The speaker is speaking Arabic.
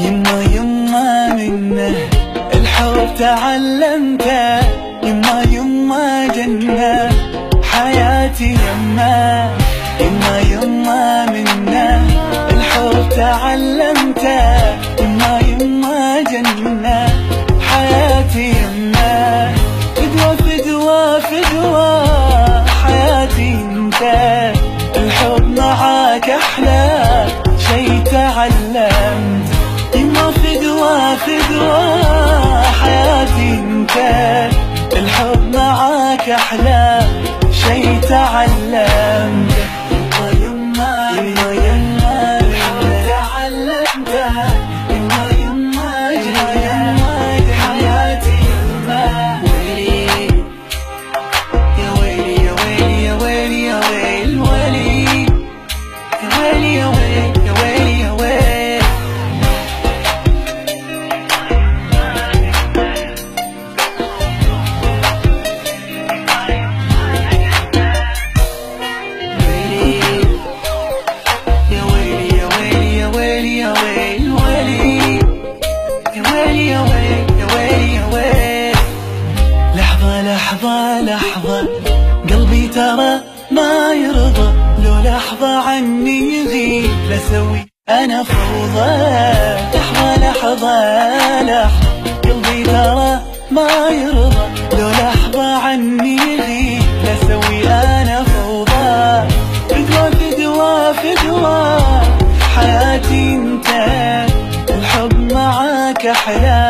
يما يما منه الحب تعلمته، يما يما جنة حياتي يما. يما يما منه الحب تعلمته، يما يما جنة حياتي يما. فدوة فدوة فدوة حياتي انت، الحب معاك احلى شي تعلمت. يما فدوة فدوة حياتي انت، الحب معاك احلى شي تعلمت. يما يما يما الحب تعلمته، يما يما جنة حياتي يما. ويلي يا ويلي يا ويلي يا ويلي يا ويل ويلي، يا ويلي يا ويل يا ويلي يا ويل. لحظة لحظة لحظة قلبي ترى ما يرضى، لو لحظة عني يغيب لسوي أنا فوضى. لحظة لحظة لحظة قلبي ترى ما يرضى، لو لحظة عني يغيب لسوي أنا فوضى. فدوة فدوة فدوة حياتي انت، الحب معاك أحلى